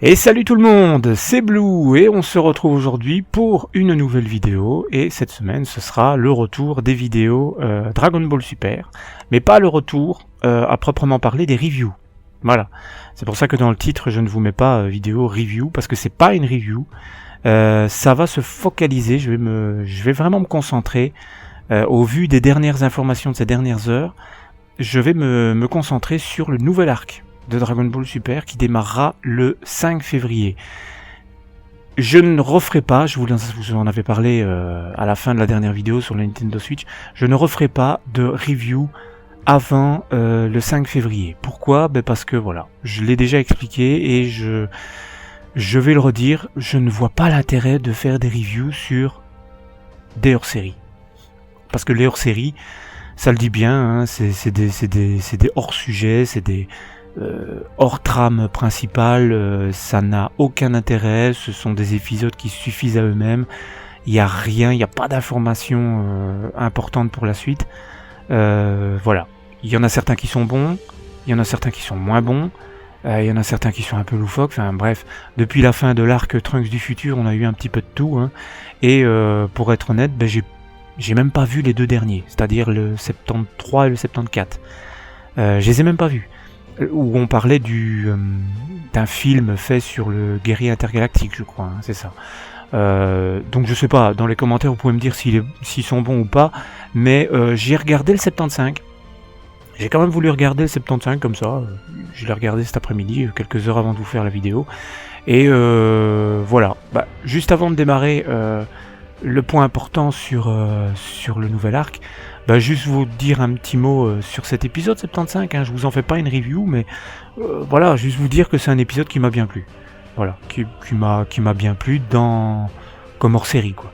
Et salut tout le monde, c'est Blue et on se retrouve aujourd'hui pour une nouvelle vidéo et cette semaine ce sera le retour des vidéos Dragon Ball Super, mais pas le retour à proprement parler des reviews. Voilà, c'est pour ça que dans le titre je ne vous mets pas vidéo review parce que c'est pas une review, ça va se focaliser, je vais vraiment me concentrer au vu des dernières informations de ces dernières heures, je vais me concentrer sur le nouvel arc de Dragon Ball Super qui démarrera le 5 février. Je ne referai pas, je vous en avais parlé à la fin de la dernière vidéo sur la Nintendo Switch, je ne referai pas de review avant le 5 février. Pourquoi ? Parce que voilà, je l'ai déjà expliqué et je vais le redire, je ne vois pas l'intérêt de faire des reviews sur des hors-séries. Parce que les hors-séries, ça le dit bien, hein, c'est des hors-sujets, c'est des hors trame principale, ça n'a aucun intérêt, ce sont des épisodes qui suffisent à eux-mêmes, il n'y a rien, il n'y a pas d'informations importantes pour la suite, voilà. Il y en a certains qui sont bons, il y en a certains qui sont moins bons, il y en a certains qui sont un peu loufoques, enfin bref, depuis la fin de l'arc Trunks du futur, on a eu un petit peu de tout, hein, et pour être honnête, j'ai même pas vu les deux derniers, c'est-à-dire le 73 et le 74, je les ai même pas vus. Où on parlait d'un film fait sur le guerrier intergalactique, je crois, hein, c'est ça. Donc je sais pas, dans les commentaires vous pouvez me dire s'ils sont bons ou pas, mais j'ai regardé le 75. J'ai quand même voulu regarder le 75 comme ça, je l'ai regardé cet après-midi, quelques heures avant de vous faire la vidéo. Et voilà, juste avant de démarrer, le point important sur le nouvel arc, juste vous dire un petit mot sur cet épisode 75, hein, je vous en fais pas une review, mais voilà, juste vous dire que c'est un épisode qui m'a bien plu. Voilà, qui m'a bien plu comme hors série, quoi.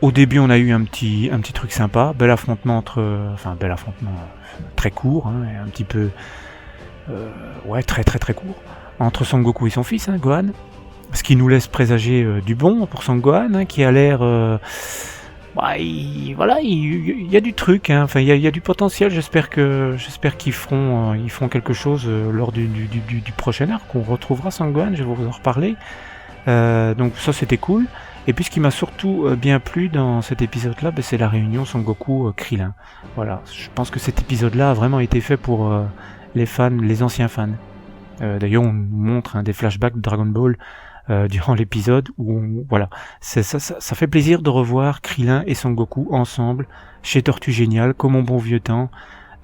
Au début on a eu un petit truc sympa, bel affrontement très court, hein, et un petit peu très court, entre Son Goku et son fils, hein, Gohan. Ce qui nous laisse présager du bon pour Son Gohan, hein, qui a l'air... il y a du truc, hein. Enfin, il y a du potentiel, j'espère qu'ils feront quelque chose lors du prochain arc, qu'on retrouvera Son Gohan, je vais vous en reparler. Donc ça c'était cool. Et puis ce qui m'a surtout bien plu dans cet épisode-là, c'est la réunion Son Goku Krillin. Voilà, je pense que cet épisode-là a vraiment été fait pour les fans, les anciens fans. D'ailleurs on nous montre des flashbacks de Dragon Ball durant l'épisode où voilà, ça fait plaisir de revoir Krillin et Son Goku ensemble chez Tortue Géniale comme au bon vieux temps,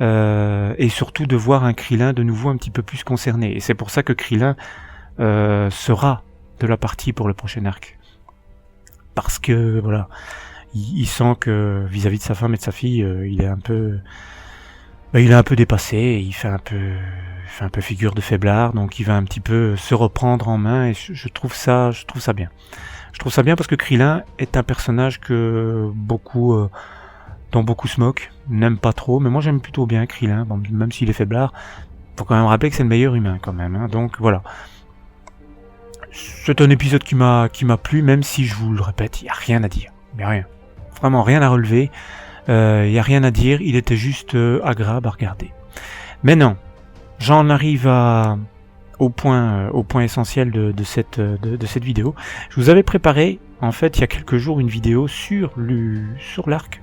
et surtout de voir un Krillin de nouveau un petit peu plus concerné, et c'est pour ça que Krillin sera de la partie pour le prochain arc, parce que voilà, il sent que vis-à-vis de sa femme et de sa fille, il est un peu dépassé, et il fait un peu figure de faiblard, donc il va un petit peu se reprendre en main, et je trouve ça bien. Je trouve ça bien parce que Krillin est un personnage que dont beaucoup se moquent, n'aiment pas trop, mais moi j'aime plutôt bien Krillin, bon, même s'il est faiblard, faut quand même rappeler que c'est le meilleur humain quand même, hein, donc voilà. C'est un épisode qui m'a plu, même si je vous le répète, il n'y a rien à dire, mais rien. Vraiment rien à relever, il n'y a rien à dire, il était juste agréable à regarder. Mais non, j'en arrive au point essentiel de cette vidéo. Je vous avais préparé, en fait, il y a quelques jours, une vidéo sur l'arc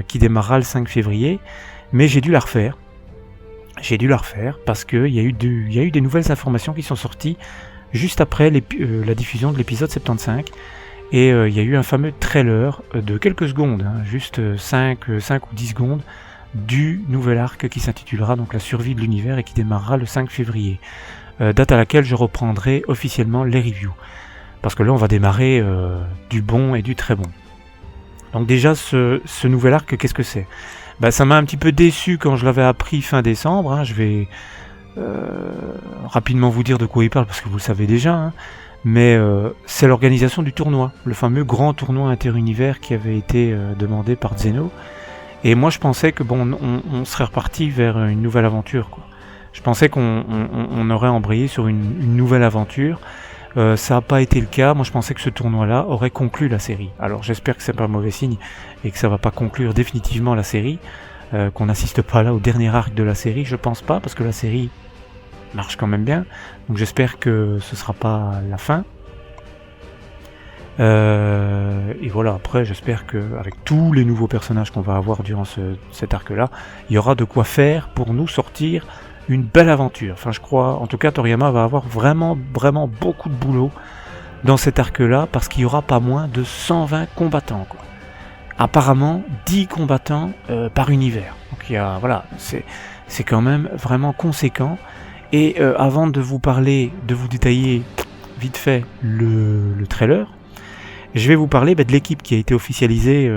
qui démarrera le 5 février, mais j'ai dû la refaire. Parce qu'il y a eu des nouvelles informations qui sont sorties juste après la diffusion de l'épisode 75. Et il y a eu un fameux trailer de quelques secondes, hein, juste 5 ou 10 secondes, du nouvel arc qui s'intitulera donc La survie de l'univers et qui démarrera le 5 février, date à laquelle je reprendrai officiellement les reviews, parce que là on va démarrer du bon et du très bon. Donc déjà ce nouvel arc, qu'est-ce que c'est ? Ça m'a un petit peu déçu quand je l'avais appris fin décembre, hein. Je vais rapidement vous dire de quoi il parle parce que vous le savez déjà, hein. Mais c'est l'organisation du tournoi, le fameux grand tournoi inter-univers qui avait été demandé par Zeno. Et moi je pensais que on serait reparti vers une nouvelle aventure, quoi. Je pensais qu'on aurait embrayé sur une nouvelle aventure. Ça n'a pas été le cas. Moi je pensais que ce tournoi-là aurait conclu la série. Alors j'espère que c'est pas un mauvais signe et que ça va pas conclure définitivement la série, qu'on n'assiste pas là au dernier arc de la série. Je pense pas, parce que la série marche quand même bien. Donc j'espère que ce sera pas la fin. Et voilà, après j'espère que avec tous les nouveaux personnages qu'on va avoir durant cet arc-là, il y aura de quoi faire pour nous sortir une belle aventure. Enfin je crois, en tout cas Toriyama va avoir vraiment beaucoup de boulot dans cet arc-là, parce qu'il y aura pas moins de 120 combattants, quoi. Apparemment 10 combattants par univers. Donc il y a, voilà, c'est quand même vraiment conséquent. Et avant de vous parler, de vous détailler vite fait le trailer, je vais vous parler de l'équipe qui a été officialisée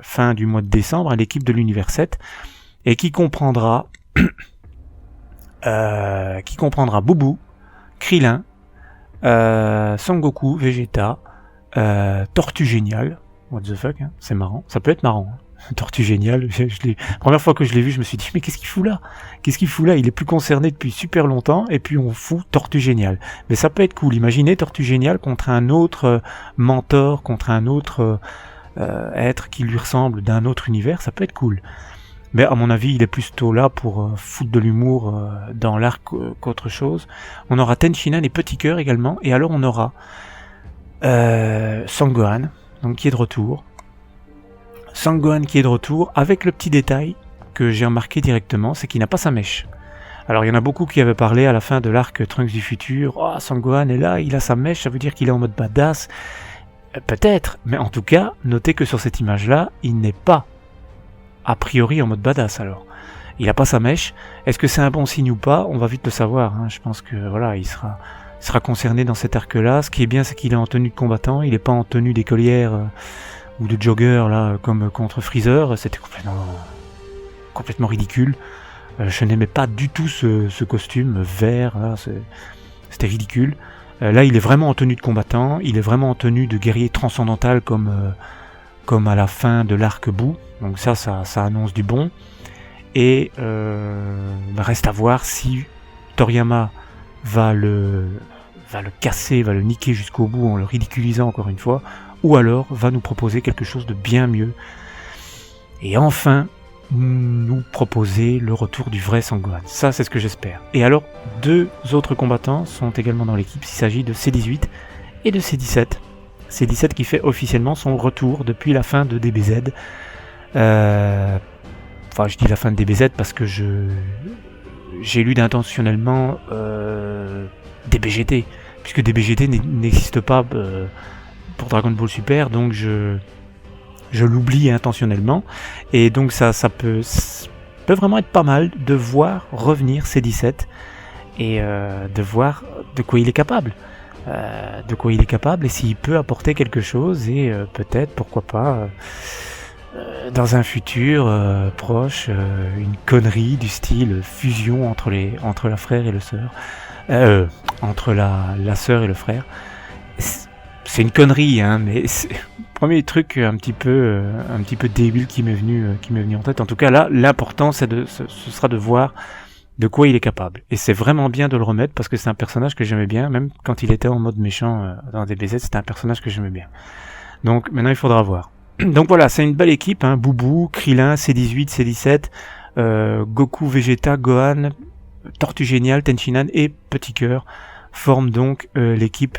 fin du mois de décembre, l'équipe de l'univers 7, et qui comprendra Boubou, Krillin, Son Goku, Vegeta, Tortue Géniale. What the fuck, hein, c'est marrant, ça peut être marrant. Hein. Tortue Géniale, première fois que je l'ai vu, je me suis dit, mais qu'est-ce qu'il fout là? Qu'est-ce qu'il fout là? Il est plus concerné depuis super longtemps, et puis on fout Tortue Géniale. Mais ça peut être cool, imaginez Tortue Géniale contre un autre mentor, contre un autre être qui lui ressemble d'un autre univers, ça peut être cool. Mais à mon avis, il est plutôt là pour foutre de l'humour dans l'arc qu'autre chose. On aura Tenshinhan et Petit Cœur également, et alors on aura Sangohan, donc qui est de retour. Sangohan qui est de retour, avec le petit détail que j'ai remarqué directement, c'est qu'il n'a pas sa mèche. Alors il y en a beaucoup qui avaient parlé à la fin de l'arc Trunks du futur, oh Sangohan est là, il a sa mèche, ça veut dire qu'il est en mode badass. Peut-être, mais en tout cas, notez que sur cette image-là, il n'est pas a priori en mode badass alors. Il n'a pas sa mèche, est-ce que c'est un bon signe ou pas? On va vite le savoir, hein. Je pense que voilà, il sera concerné dans cet arc-là. Ce qui est bien, c'est qu'il est en tenue de combattant, il n'est pas en tenue d'écolière ou de jogger là, comme contre Freezer. C'était complètement ridicule. Je n'aimais pas du tout ce costume vert, là, c'était ridicule. Là, il est vraiment en tenue de combattant, il est vraiment en tenue de guerrier transcendantal comme à la fin de l'arc Boo. Donc ça annonce du bon. Et reste à voir si Toriyama va le casser, va le niquer jusqu'au bout en le ridiculisant encore une fois, ou alors va nous proposer quelque chose de bien mieux. Et enfin, nous proposer le retour du vrai Sangohan. Ça, c'est ce que j'espère. Et alors, 2 autres combattants sont également dans l'équipe. Il s'agit de C18 et de C17. C17 qui fait officiellement son retour depuis la fin de DBZ. Enfin, je dis la fin de DBZ parce que j'ai lu d'intentionnellement DBGT, puisque DBGT n'existe pas pour Dragon Ball Super, donc je l'oublie intentionnellement, et donc ça peut vraiment être pas mal de voir revenir C17 et de voir de quoi il est capable. Et s'il peut apporter quelque chose, et peut-être, pourquoi pas, dans un futur proche, une connerie du style fusion entre la frère et le sœur, entre la sœur et le frère. C'est une connerie, hein, mais c'est le premier truc un petit peu débile qui m'est venu en tête. En tout cas, là, l'important, ce sera de voir de quoi il est capable. Et c'est vraiment bien de le remettre, parce que c'est un personnage que j'aimais bien, même quand il était en mode méchant dans DBZ, c'était un personnage que j'aimais bien. Donc maintenant, il faudra voir. Donc voilà, c'est une belle équipe, hein, Boubou, Krillin, C18, C17, Goku, Vegeta, Gohan, Tortue Géniale, Tenshinhan et Petit Cœur forment donc l'équipe,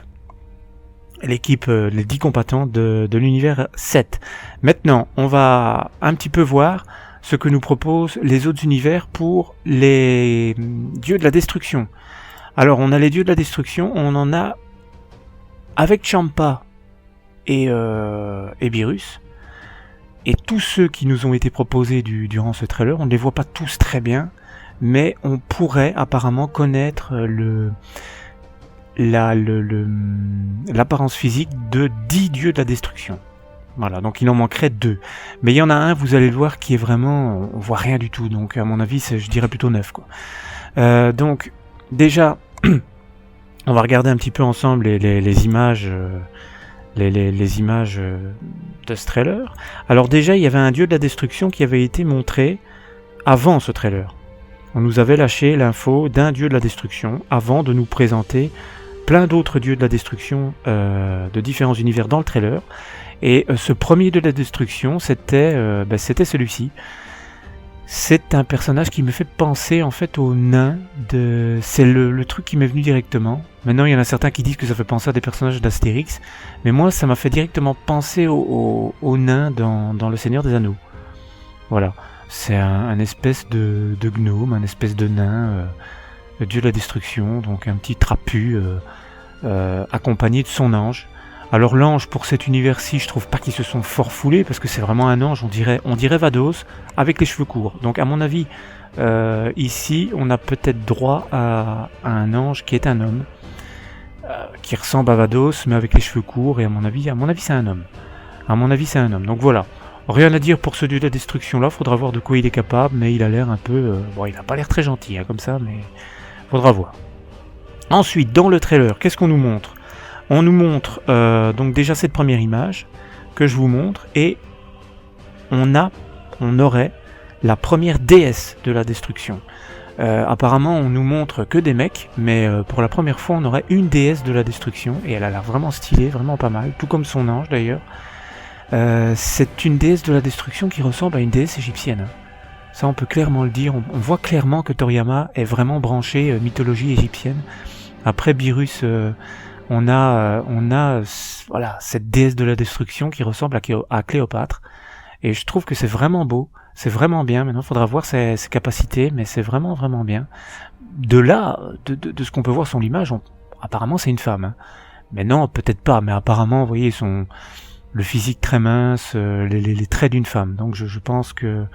les 10 combattants de l'univers 7. Maintenant, on va un petit peu voir ce que nous proposent les autres univers pour les dieux de la destruction. Alors, on a les dieux de la destruction, on en a avec Champa et Beerus. Et tous ceux qui nous ont été proposés durant ce trailer, on ne les voit pas tous très bien, mais on pourrait apparemment connaître l'apparence physique de 10 dieux de la destruction. Voilà, donc il en manquerait 2. Mais il y en a un, vous allez le voir, qui est vraiment... On voit rien du tout, donc à mon avis, je dirais plutôt 9, quoi. Donc, déjà, on va regarder un petit peu ensemble les images... Les images de ce trailer. Alors déjà, il y avait un dieu de la destruction qui avait été montré avant ce trailer. On nous avait lâché l'info d'un dieu de la destruction avant de nous présenter plein d'autres dieux de la destruction de différents univers dans le trailer. Et ce premier dieu de la destruction, c'était celui-ci. c'est un personnage qui me fait penser en fait au nain de... C'est le truc qui m'est venu directement. Maintenant, il y en a certains qui disent que ça fait penser à des personnages d'Astérix, mais moi, ça m'a fait directement penser au nain dans Le Seigneur des Anneaux. Voilà, c'est un espèce de gnome, un espèce de nain, le dieu de la destruction, donc un petit trapu accompagné de son ange. Alors l'ange, pour cet univers-ci, je trouve pas qu'ils se sont fort foulés, parce que c'est vraiment un ange, on dirait Vados, avec les cheveux courts. Donc à mon avis, ici, on a peut-être droit à un ange qui est un homme, qui ressemble à Vados, mais avec les cheveux courts, et à mon avis c'est un homme. À mon avis, c'est un homme. Donc voilà. Rien à dire pour ce dieu de la destruction là, faudra voir de quoi il est capable, mais il a l'air un peu... bon, il n'a pas l'air très gentil, hein, comme ça, mais faudra voir. Ensuite, dans le trailer, qu'est-ce qu'on nous montre ? On nous montre donc déjà cette première image que je vous montre, et on aurait la première déesse de la destruction. Apparemment, on nous montre que des mecs, mais pour la première fois, on aurait une déesse de la destruction, et elle a l'air vraiment stylée, vraiment pas mal, tout comme son ange d'ailleurs. C'est une déesse de la destruction qui ressemble à une déesse égyptienne. Ça, on peut clairement le dire. On voit clairement que Toriyama est vraiment branché mythologie égyptienne. Après Beerus, on a voilà, cette déesse de la destruction qui ressemble à Cléopâtre. Et je trouve que c'est vraiment beau, c'est vraiment bien. Maintenant, il faudra voir ses capacités, mais c'est vraiment, vraiment bien. De là, de ce qu'on peut voir sur l'image, apparemment c'est une femme. Hein. Mais non, peut-être pas, mais apparemment, vous voyez, le physique très mince, les traits d'une femme. Donc je pense que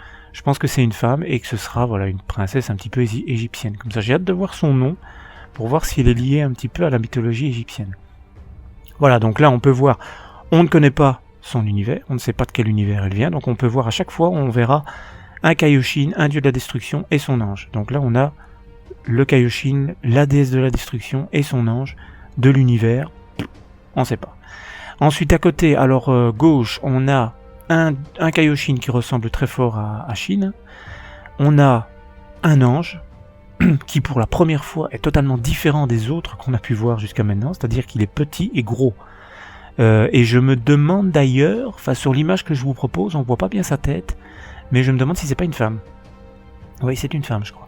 c'est une femme et que ce sera voilà une princesse un petit peu égyptienne. Comme ça, j'ai hâte de voir son nom pour voir si elle est liée un petit peu à la mythologie égyptienne. Voilà, donc là on peut voir, on ne connaît pas son univers, on ne sait pas de quel univers elle vient, donc on peut voir à chaque fois, on verra un Kaioshin, un dieu de la destruction et son ange. Donc là on a le Kaioshin, la déesse de la destruction et son ange de l'univers, on ne sait pas. Ensuite à côté, alors gauche, on a un Kaioshin qui ressemble très fort à Shin. On a un ange qui pour la première fois est totalement différent des autres qu'on a pu voir jusqu'à maintenant, c'est-à-dire qu'il est petit et gros. Et je me demande d'ailleurs, enfin sur l'image que je vous propose, on voit pas bien sa tête, mais je me demande si c'est pas une femme. Oui, c'est une femme, je crois.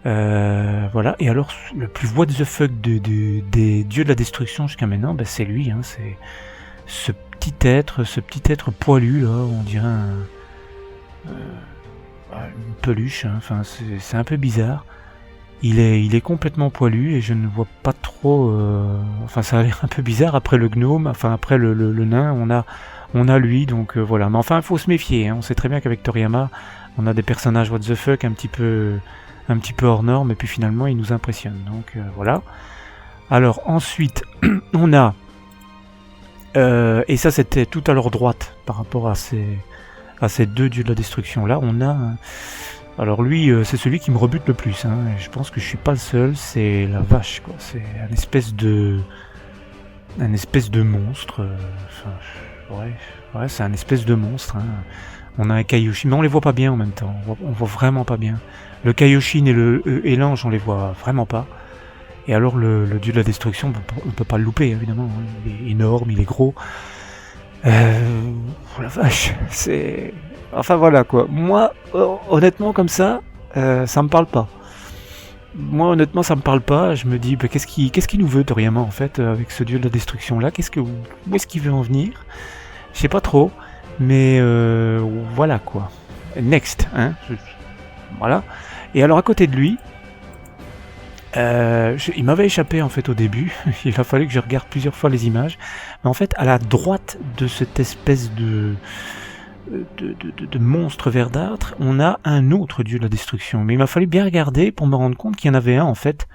Voilà, et alors le plus what the fuck des dieux de la destruction jusqu'à maintenant, ben, c'est lui, hein, c'est ce petit être poilu là, on dirait une peluche, hein. Enfin c'est un peu bizarre. Il est complètement poilu et je ne vois pas trop. Enfin ça a l'air un peu bizarre après le gnome, enfin après le nain, on a lui, donc voilà. Mais enfin il faut se méfier, hein. On sait très bien qu'avec Toriyama, on a des personnages what the fuck un petit peu hors norme et puis finalement ils nous impressionnent. Donc voilà. Alors ensuite on a et ça c'était tout à leur droite par rapport à ces deux dieux de la destruction là, on a alors lui c'est celui qui me rebute le plus, hein, et je pense que je suis pas le seul, c'est la vache quoi, c'est un espèce de monstre, ouais c'est un espèce de monstre, hein. On a un Kaioshin, mais on les voit pas bien en même temps, on voit vraiment pas bien. Le Kaioshin et l'ange on les voit vraiment pas. Et alors le dieu de la destruction, on peut pas le louper évidemment, hein. Il est énorme, il est gros. Oh la vache, c'est... Enfin voilà quoi, moi honnêtement comme ça, ça me parle pas. Moi honnêtement ça me parle pas, je me dis bah, qu'est-ce qu'il nous veut Toriyama en fait avec ce dieu de la destruction là, où est-ce qu'il veut en venir? Je sais pas trop, mais voilà quoi. Next, hein, voilà. Et alors à côté de lui, il m'avait échappé en fait au début, il a fallu que je regarde plusieurs fois les images, mais en fait à la droite de cette espèce de monstre verdâtre, on a un autre dieu de la destruction, mais il m'a fallu bien regarder pour me rendre compte qu'il y en avait un en fait,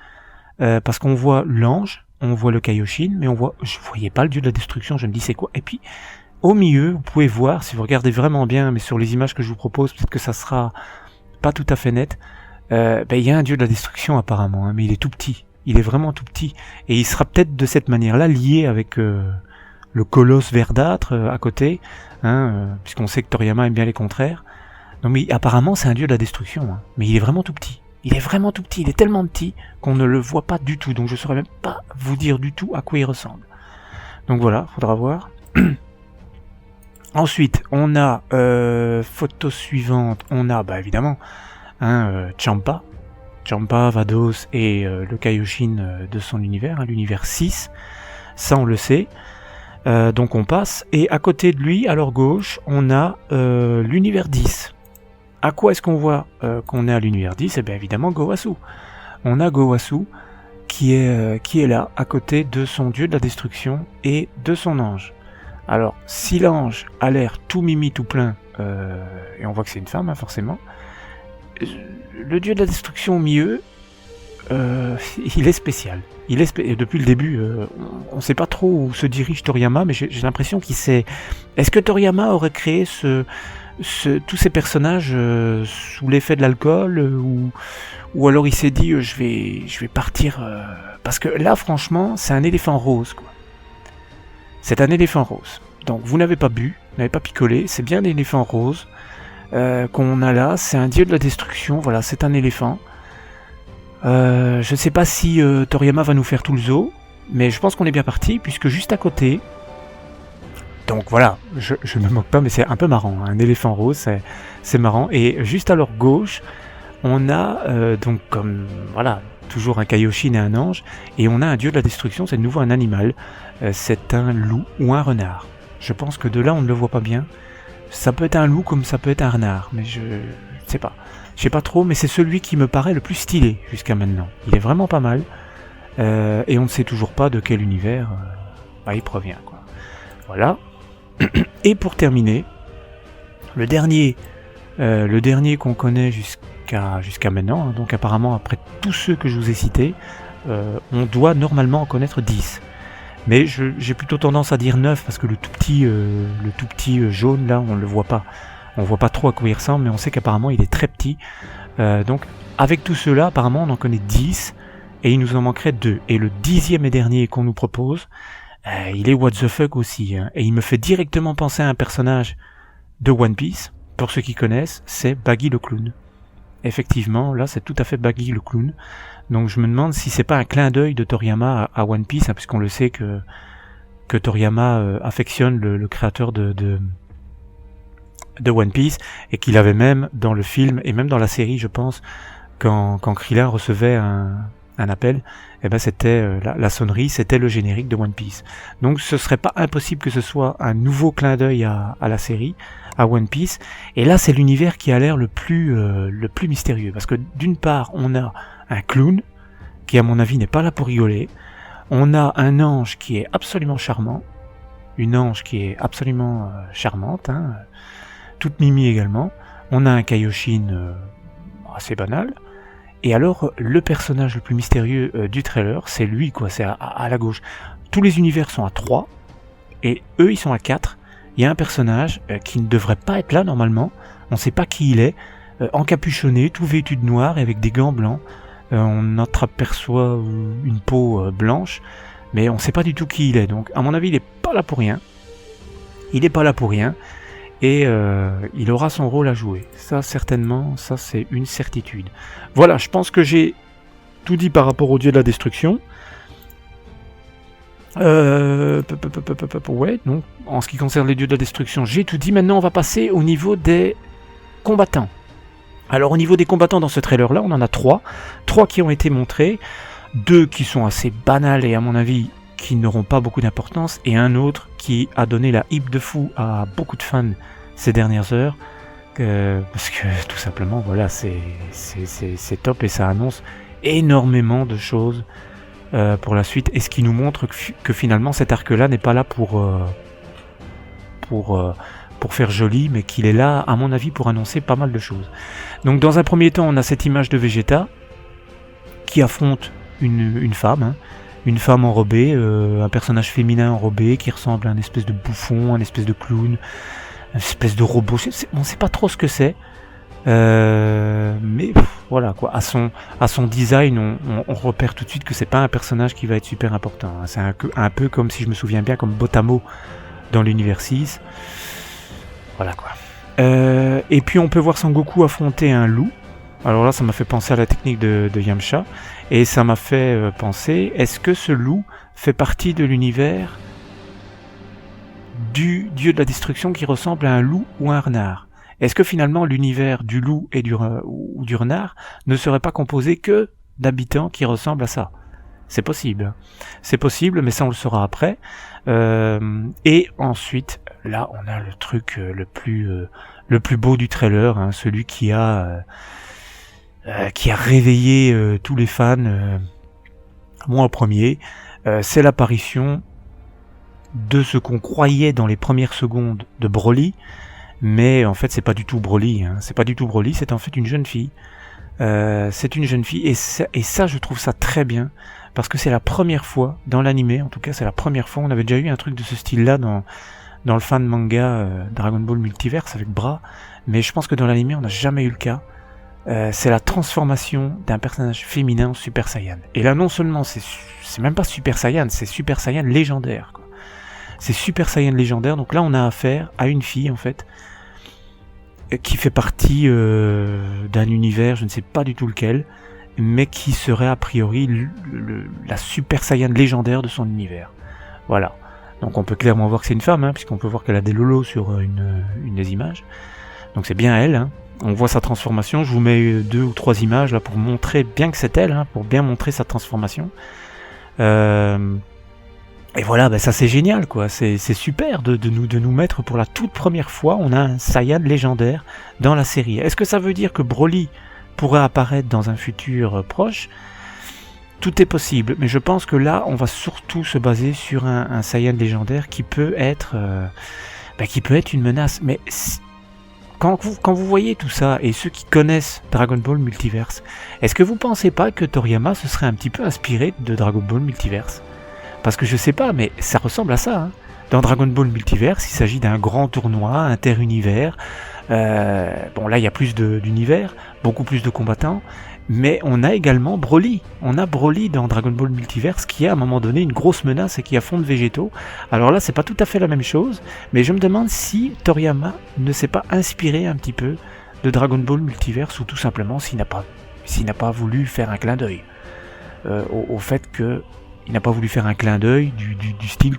parce qu'on voit l'ange, on voit le Kaioshin, mais je voyais pas le dieu de la destruction, je me dis c'est quoi, et puis au milieu, vous pouvez voir, si vous regardez vraiment bien, mais sur les images que je vous propose, peut-être que ça sera pas tout à fait net, il y a un dieu de la destruction apparemment, hein, mais il est tout petit, il est vraiment tout petit, et il sera peut-être de cette manière-là lié avec le colosse verdâtre à côté, hein, puisqu'on sait que Toriyama aime bien les contraires. Non mais apparemment c'est un dieu de la destruction, hein, mais il est vraiment tout petit, il est tellement petit qu'on ne le voit pas du tout, donc je saurais même pas vous dire du tout à quoi il ressemble. Donc voilà, faudra voir. Ensuite, on a, photo suivante, on a, évidemment, Champa, Vados et le Kaioshin de son univers, l'univers 6, ça on le sait. Donc on passe, et à côté de lui, à leur gauche, on a l'univers 10. À quoi est-ce qu'on voit qu'on est à l'univers 10 ? Eh bien évidemment Gowasu. On a Gowasu qui est là, à côté de son dieu de la destruction et de son ange. Alors, si l'ange a l'air tout mimi, tout plein, et on voit que c'est une femme, forcément, le dieu de la destruction au milieu, il est spécial. Et depuis le début, on ne sait pas trop où se dirige Toriyama, mais j'ai l'impression qu'il sait... Est-ce que Toriyama aurait créé tous ces personnages sous l'effet de l'alcool, ou alors il s'est dit je vais partir... parce que là, franchement, c'est un éléphant rose, quoi. C'est un éléphant rose. Donc vous n'avez pas bu, vous n'avez pas picolé, c'est bien l'éléphant rose qu'on a là, c'est un dieu de la destruction, voilà, c'est un éléphant. Je ne sais pas si Toriyama va nous faire tout le zoo, mais je pense qu'on est bien parti, puisque juste à côté, donc voilà, je me moque pas, mais c'est un peu marrant, un éléphant rose, c'est marrant, et juste à leur gauche, on a donc comme, voilà, toujours un Kaioshin et un ange, et on a un dieu de la destruction, c'est de nouveau un animal, c'est un loup ou un renard. Je pense que de là on ne le voit pas bien, ça peut être un loup comme ça peut être un renard, mais je sais pas. Je sais pas trop, mais c'est celui qui me paraît le plus stylé jusqu'à maintenant. Il est vraiment pas mal, et on ne sait toujours pas de quel univers il provient, quoi. Voilà. Et pour terminer, le dernier qu'on connaît jusqu'à maintenant, donc apparemment après tous ceux que je vous ai cités, on doit normalement en connaître 10. Mais j'ai plutôt tendance à dire 9 parce que le tout petit jaune là, on le voit pas. On voit pas trop à quoi il ressemble, mais on sait qu'apparemment il est très petit. Donc avec tout cela, apparemment on en connaît 10 et il nous en manquerait 2. Et le 10e et dernier qu'on nous propose, il est what the fuck aussi, hein. Et il me fait directement penser à un personnage de One Piece. Pour ceux qui connaissent, c'est Baggy le clown. Effectivement, là c'est tout à fait Baggy le clown. Donc je me demande si c'est pas un clin d'œil de Toriyama à One Piece, hein, puisqu'on le sait que Toriyama affectionne le créateur de One Piece, et qu'il avait même dans le film et même dans la série, je pense, quand Krillin recevait un appel, et ben c'était la sonnerie, c'était le générique de One Piece. Donc ce serait pas impossible que ce soit un nouveau clin d'œil à la série, à One Piece. Et là c'est l'univers qui a l'air le plus mystérieux, parce que d'une part on a un clown qui à mon avis n'est pas là pour rigoler, on a un ange qui est absolument charmant, une ange qui est absolument charmante, hein, toute mimi également, on a un Kaioshin assez banal, et alors le personnage le plus mystérieux du trailer, c'est lui, quoi, c'est à la gauche. Tous les univers sont à 3, et eux ils sont à 4, il y a un personnage qui ne devrait pas être là normalement, on ne sait pas qui il est, encapuchonné, tout vêtu de noir et avec des gants blancs, on entreaperçoit une peau blanche, mais on ne sait pas du tout qui il est, donc à mon avis il n'est pas là pour rien, et il aura son rôle à jouer, ça certainement, ça c'est une certitude. Voilà, je pense que j'ai tout dit par rapport au dieu de la destruction. Ouais, donc en ce qui concerne les dieux de la destruction, j'ai tout dit. Maintenant on va passer au niveau des combattants. Alors au niveau des combattants dans ce trailer là, on en a 3 qui ont été montrés, 2 qui sont assez banals et à mon avis qui n'auront pas beaucoup d'importance, et un autre qui a donné la hype de fou à beaucoup de fans ces dernières heures, parce que tout simplement voilà, c'est top et ça annonce énormément de choses pour la suite, et ce qui nous montre que finalement cet arc là n'est pas là pour faire joli, mais qu'il est là à mon avis pour annoncer pas mal de choses. Donc dans un premier temps on a cette image de Vegeta qui affronte une femme, hein, une femme enrobée, un personnage féminin enrobé qui ressemble à un espèce de bouffon, un espèce de clown, une espèce de robot, on sait pas trop ce que c'est, mais voilà quoi, à son design on repère tout de suite que c'est pas un personnage qui va être super important, hein. C'est un peu comme, si je me souviens bien, comme Botamo dans l'univers 6, voilà quoi. Et puis on peut voir Son Goku affronter un loup. Alors là ça m'a fait penser à la technique de Yamcha, et ça m'a fait penser, est-ce que ce loup fait partie de l'univers du dieu de la destruction qui ressemble à un loup ou un renard. Est-ce que finalement l'univers du loup et du renard ne serait pas composé que d'habitants qui ressemblent à ça? C'est possible. C'est possible, mais ça on le saura après. Et ensuite, là on a le truc le plus beau du trailer, hein, celui qui a réveillé tous les fans, moi en premier. C'est l'apparition de ce qu'on croyait dans les premières secondes de Broly, mais en fait c'est pas du tout Broly, hein. C'est pas du tout Broly, c'est en fait une jeune fille. C'est une jeune fille, et ça je trouve ça très bien, parce que c'est la première fois dans l'animé, en tout cas c'est la première fois. On avait déjà eu un truc de ce style là dans le fan manga Dragon Ball Multiverse avec Bra, mais je pense que dans l'animé on n'a jamais eu le cas. C'est la transformation d'un personnage féminin en Super Saiyan. Et là non seulement c'est même pas Super Saiyan, c'est Super Saiyan légendaire, quoi. C'est Super Saiyan légendaire, donc là on a affaire à une fille en fait, qui fait partie d'un univers, je ne sais pas du tout lequel, mais qui serait a priori la Super Saiyan légendaire de son univers. Voilà. Donc on peut clairement voir que c'est une femme, hein, puisqu'on peut voir qu'elle a des lolos sur une des images. Donc c'est bien elle, hein. On voit sa transformation. Je vous mets 2 ou 3 images là pour montrer bien que c'est elle, hein, pour bien montrer sa transformation. Et voilà, ben ça c'est génial, quoi. C'est super de nous mettre pour la toute première fois, on a un Saiyan légendaire dans la série. Est-ce que ça veut dire que Broly pourrait apparaître dans un futur proche? Tout est possible, mais je pense que là, on va surtout se baser sur un Saiyan légendaire qui peut être une menace. Mais quand vous voyez tout ça, et ceux qui connaissent Dragon Ball Multiverse, est-ce que vous pensez pas que Toriyama se serait un petit peu inspiré de Dragon Ball Multiverse? Parce que je sais pas, mais ça ressemble à ça, hein. Dans Dragon Ball Multiverse, il s'agit d'un grand tournoi inter-univers. Bon, là, il y a plus d'univers, beaucoup plus de combattants, mais on a également Broly. On a Broly dans Dragon Ball Multiverse qui est à un moment donné une grosse menace et qui affronte Végétaux. Alors là, c'est pas tout à fait la même chose, mais je me demande si Toriyama ne s'est pas inspiré un petit peu de Dragon Ball Multiverse, ou tout simplement s'il n'a pas voulu faire un clin d'œil au fait que il n'a pas voulu faire un clin d'œil du style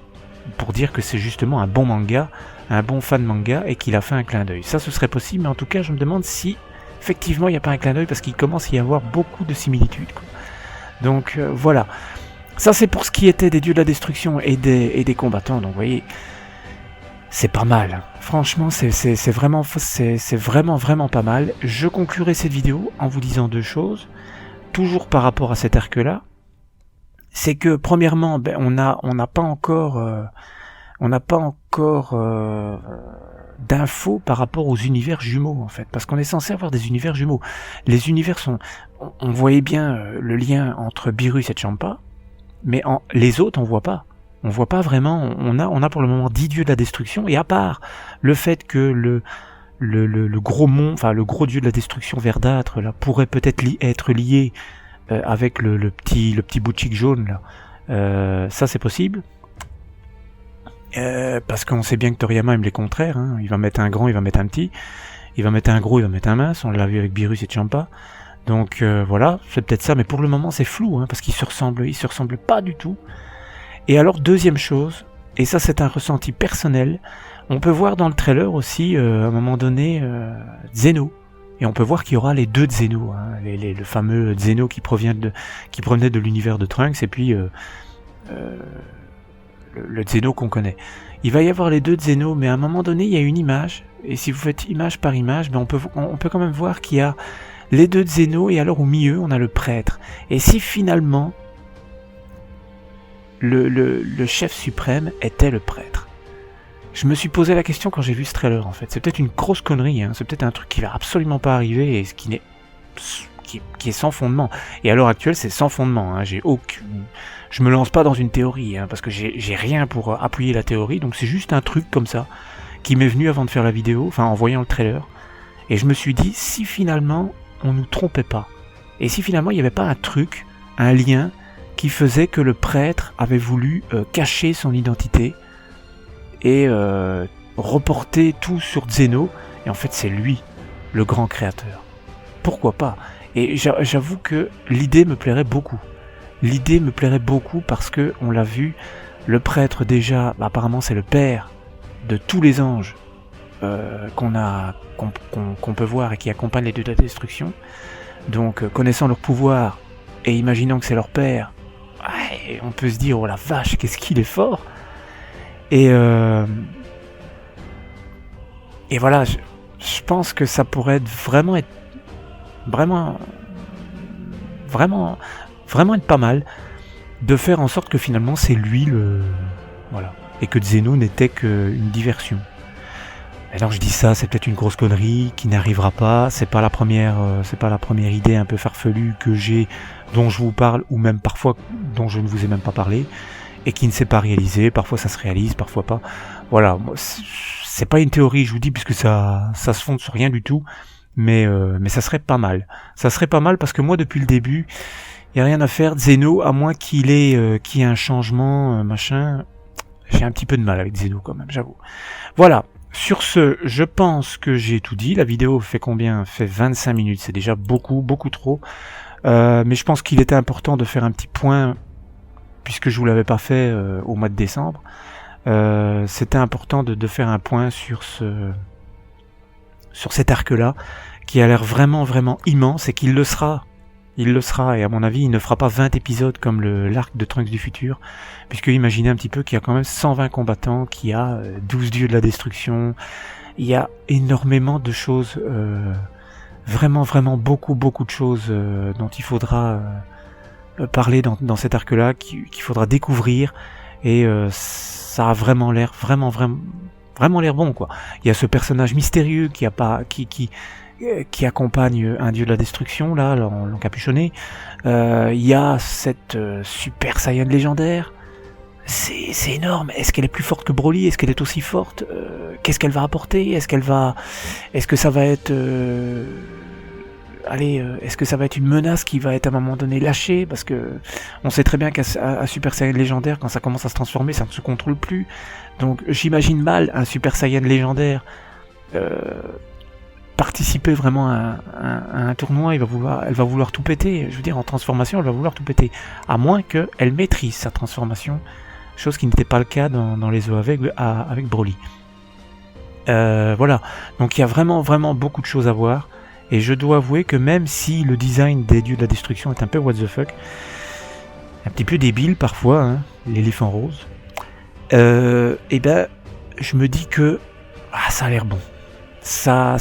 pour dire que c'est justement un bon manga, un bon fan manga, et qu'il a fait un clin d'œil. Ça, ce serait possible, mais en tout cas, je me demande si effectivement il n'y a pas un clin d'œil, parce qu'il commence à y avoir beaucoup de similitudes, quoi. Donc voilà. Ça, c'est pour ce qui était des dieux de la destruction et des combattants. Donc vous voyez, c'est pas mal. Franchement, c'est vraiment pas mal. Je conclurai cette vidéo en vous disant 2 choses. Toujours par rapport à cet arc-là. C'est que premièrement, on n'a pas encore d'infos par rapport aux univers jumeaux, en fait, parce qu'on est censé avoir des univers jumeaux. Les univers on voyait bien le lien entre Beerus et Champa, mais les autres on voit pas vraiment. On a pour le moment 10 dieux de la destruction, et à part le fait que le gros le gros dieu de la destruction verdâtre là pourrait peut-être être lié avec le petit bouchique jaune là, ça c'est possible, parce qu'on sait bien que Toriyama aime les contraires, hein. Il va mettre un grand, il va mettre un petit, il va mettre un gros, il va mettre un mince. On l'a vu avec Beerus et Champa. Donc voilà, c'est peut-être ça, mais pour le moment c'est flou, hein, parce qu'ils se ressemblent pas du tout. Et alors deuxième chose, et ça c'est un ressenti personnel, on peut voir dans le trailer aussi à un moment donné Zeno. Et on peut voir qu'il y aura les 2 Zeno, hein, le fameux Zeno qui provenait de l'univers de Trunks, et puis le Zeno qu'on connaît. Il va y avoir les 2 Zeno, mais à un moment donné, il y a une image, et si vous faites image par image, on peut quand même voir qu'il y a les 2 Zeno, et alors au milieu, on a le prêtre. Et si finalement, le chef suprême était le prêtre? Je me suis posé la question quand j'ai vu ce trailer, en fait. C'est peut-être une grosse connerie, hein. C'est peut-être un truc qui va absolument pas arriver, et qui est sans fondement. Et à l'heure actuelle, c'est sans fondement, hein. Je me lance pas dans une théorie, hein, parce que j'ai rien pour appuyer la théorie, donc c'est juste un truc comme ça qui m'est venu avant de faire la vidéo, enfin en voyant le trailer. Et je me suis dit, si finalement on nous trompait pas, et si finalement il n'y avait pas un truc, un lien qui faisait que le prêtre avait voulu cacher son identité et reporter tout sur Zeno, et en fait c'est lui le grand créateur. Pourquoi pas? Et j'avoue que l'idée me plairait beaucoup. L'idée me plairait beaucoup parce que on l'a vu, le prêtre déjà, apparemment c'est le père de tous les anges qu'on peut voir et qui accompagnent les dieux de la destruction. Donc connaissant leur pouvoir et imaginant que c'est leur père, ouais, on peut se dire oh la vache, qu'est-ce qu'il est fort. Et voilà, je pense que ça pourrait vraiment être pas mal de faire en sorte que finalement c'est lui le voilà, et que Xeno n'était qu'une diversion. Alors je dis ça, c'est peut-être une grosse connerie qui n'arrivera pas. C'est pas la première idée un peu farfelue que j'ai, dont je vous parle, ou même parfois dont je ne vous ai même pas parlé, et qui ne s'est pas réalisé. Parfois ça se réalise, parfois pas. Voilà, c'est pas une théorie, je vous dis, puisque ça se fonde sur rien du tout. Mais ça serait pas mal. Ça serait pas mal parce que moi depuis le début, il y a rien à faire. Xeno, à moins qu'il ait un changement machin, j'ai un petit peu de mal avec Xeno quand même, j'avoue. Voilà. Sur ce, je pense que j'ai tout dit. La vidéo fait combien ? Fait 25 minutes. C'est déjà beaucoup trop. Mais je pense qu'il était important de faire un petit point, puisque je vous l'avais pas fait au mois de décembre. C'était important de faire un point sur cet arc-là, qui a l'air vraiment immense, et qu'il le sera. Il le sera, et à mon avis, il ne fera pas 20 épisodes comme l'arc de Trunks du futur, puisque imaginez un petit peu qu'il y a quand même 120 combattants, qu'il y a 12 dieux de la destruction, il y a énormément de choses, vraiment beaucoup de choses dont il faudra parler dans cet arc-là, qu'il faudra découvrir, et ça a vraiment l'air l'air bon, quoi. Il y a ce personnage mystérieux qui accompagne un dieu de la destruction, là, l'encapuchonné. Il y a cette Super Saiyan légendaire. C'est énorme. Est-ce qu'elle est plus forte que Broly ? Est-ce qu'elle est aussi forte ? Qu'est-ce qu'elle va apporter ? Est-ce que ça va être est-ce que ça va être une menace qui va être à un moment donné lâchée ? Parce que on sait très bien qu'à Super Saiyan légendaire, quand ça commence à se transformer, ça ne se contrôle plus. Donc j'imagine mal un Super Saiyan légendaire participer vraiment à un tournoi. Elle va vouloir tout péter. Je veux dire, en transformation, elle va vouloir tout péter. À moins qu'elle maîtrise sa transformation, chose qui n'était pas le cas dans les eaux avec Broly. Voilà. Donc il y a vraiment beaucoup de choses à voir. Et je dois avouer que même si le design des dieux de la destruction est un peu what the fuck, un petit peu débile parfois, hein, l'éléphant rose, et ben je me dis que ça a l'air bon. Ça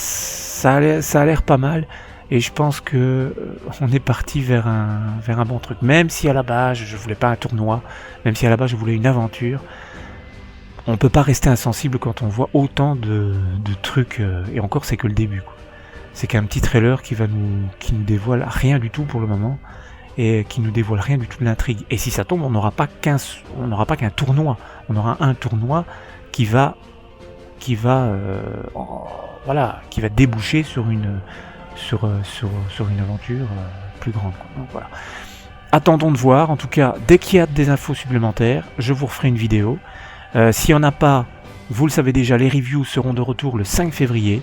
a l'air pas mal, et je pense que on est parti vers un bon truc. Même si à la base je voulais pas un tournoi, même si à la base je voulais une aventure, on peut pas rester insensible quand on voit autant de trucs, et encore c'est que le début, quoi. C'est qu'un petit trailer qui nous dévoile rien du tout pour le moment, et qui nous dévoile rien du tout de l'intrigue. Et si ça tombe, on n'aura pas qu'un tournoi, on aura un tournoi qui va déboucher sur une aventure plus grande, quoi. Donc voilà. Attendons de voir. En tout cas, dès qu'il y a des infos supplémentaires, je vous referai une vidéo. S'il n'y en a pas, vous le savez déjà, les reviews seront de retour le 5 février.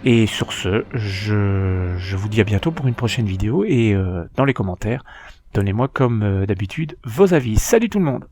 Et sur ce, je vous dis à bientôt pour une prochaine vidéo, et dans les commentaires, donnez-moi comme d'habitude vos avis. Salut tout le monde!